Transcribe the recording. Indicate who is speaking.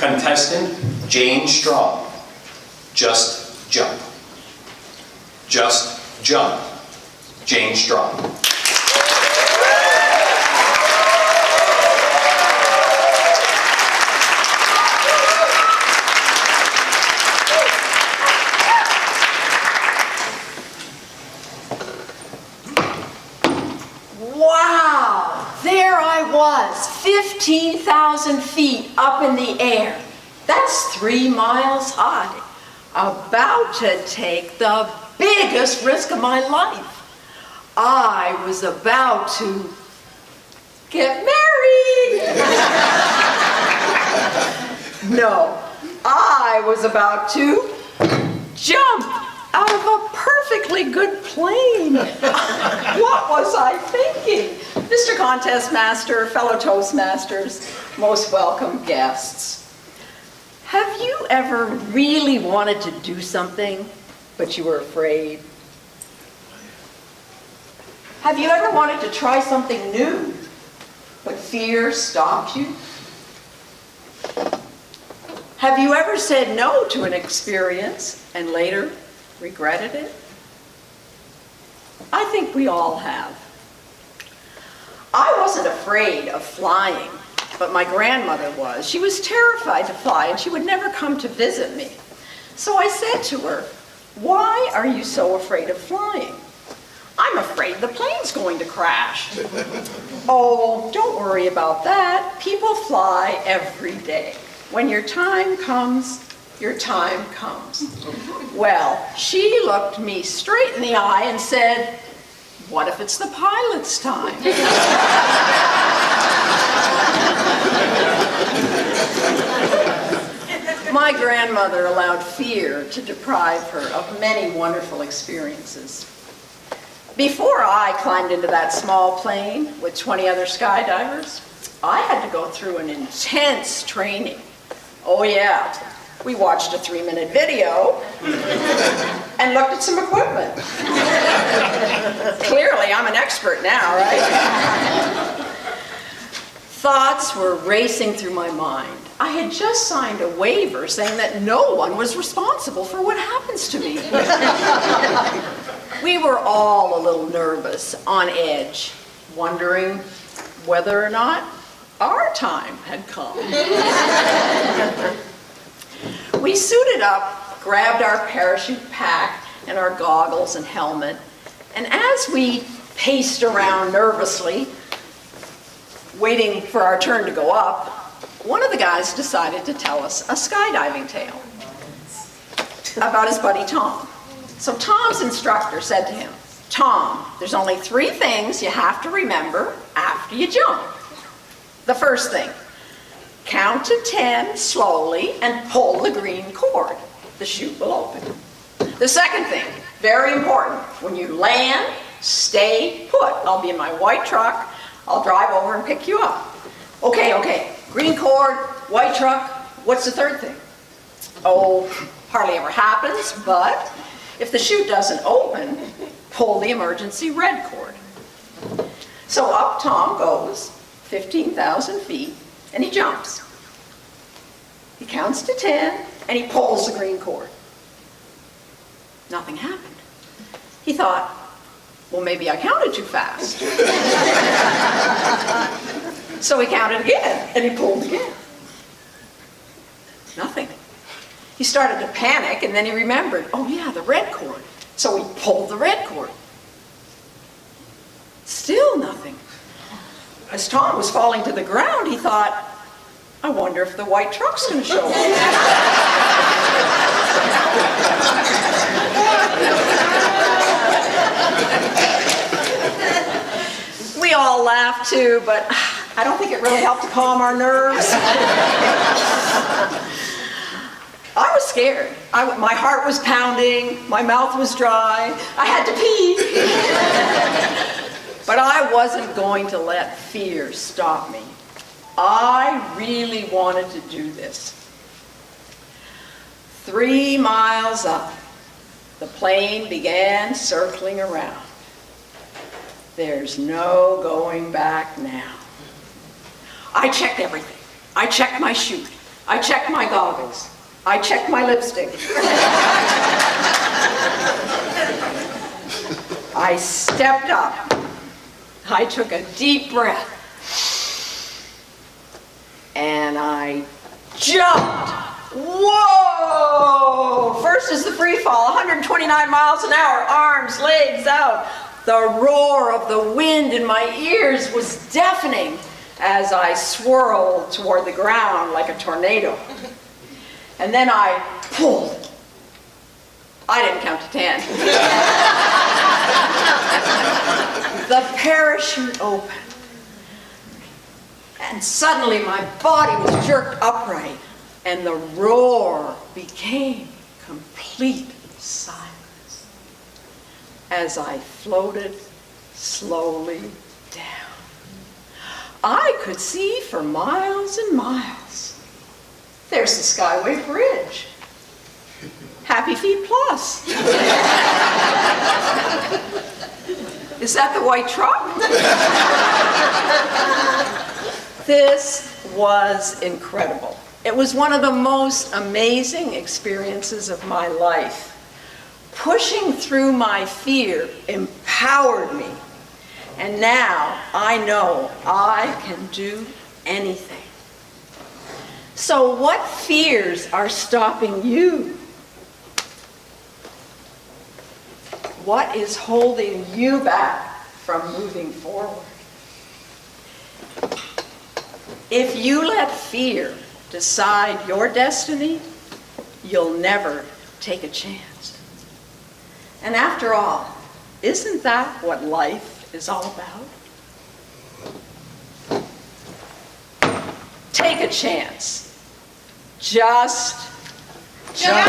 Speaker 1: Contestant Jane Straub. Just jump. Just jump. Jane Straub.
Speaker 2: Wow! There I was, 15,000 feet up in the air. That's 3 miles high. About to take the biggest risk of my life. I was about to get married. No, I was about to jump out of a perfectly good plane. What was I thinking? Mr. Contest Master, fellow Toastmasters, most welcome guests. Have you ever really wanted to do something, but you were afraid? Have you ever wanted to try something new, but fear stopped you? Have you ever said no to an experience and later regretted it? I think we all have. I wasn't afraid of flying, but my grandmother was. She was terrified to fly and she would never come to visit me. So I said to her, "Why are you so afraid of flying?" "I'm afraid the plane's going to crash." "Oh, don't worry about that. People fly every day. When your time comes, your time comes." Well, she looked me straight in the eye and said, "What if it's the pilot's time?" My grandmother allowed fear to deprive her of many wonderful experiences. Before I climbed into that small plane with 20 other skydivers, I had to go through an intense training. Oh yeah, we watched a 3-minute video and looked at some equipment. Clearly, I'm an expert now, right? Thoughts were racing through my mind. I had just signed a waiver saying that no one was responsible for what happens to me. We were all a little nervous, on edge, wondering whether or not our time had come. We suited up, grabbed our parachute pack and our goggles and helmet, and as we paced around nervously, waiting for our turn to go up, one of the guys decided to tell us a skydiving tale about his buddy Tom. So Tom's instructor said to him, "Tom, there's only 3 things you have to remember after you jump. The first thing, count to 10 slowly and pull the green cord. The chute will open. The second thing, very important, when you land, stay put. I'll be in my white truck. I'll drive over and pick you up." Okay, green cord, white truck, what's the third thing? "Oh, hardly ever happens, but if the chute doesn't open, pull the emergency red cord." So up Tom goes, 15,000 feet, and he jumps. He counts to 10, and he pulls the green cord. Nothing happened. He thought, well, maybe I counted too fast. So he counted again, and he pulled again. Nothing. He started to panic, and then he remembered, oh yeah, the red cord. So he pulled the red cord. Still nothing. As Tom was falling to the ground, he thought, I wonder if the white truck's going to show up. We all laughed too, but I don't think it really helped to calm our nerves. I was scared. My heart was pounding, my mouth was dry, I had to pee. But I wasn't going to let fear stop me. I really wanted to do this. 3 miles up, the plane began circling around. There's no going back now. I checked everything. I checked my chute. I checked my goggles. I checked my lipstick. I stepped up. I took a deep breath. And I jumped. Whoa! First is the free fall, 129 miles an hour, arms, legs out. The roar of the wind in my ears was deafening as I swirled toward the ground like a tornado. And then I pulled. I didn't count to 10. The parachute opened. And suddenly my body was jerked upright, and the roar became complete silence as I floated slowly down. I could see for miles and miles. There's the Skyway Bridge. Happy Feet Plus. Is that the white truck? This was incredible. It was one of the most amazing experiences of my life. Pushing through my fear empowered me. And now I know I can do anything. So what fears are stopping you? What is holding you back from moving forward? If you let fear decide your destiny, you'll never take a chance. And after all, isn't that what life is all about? Take a chance. Just jump.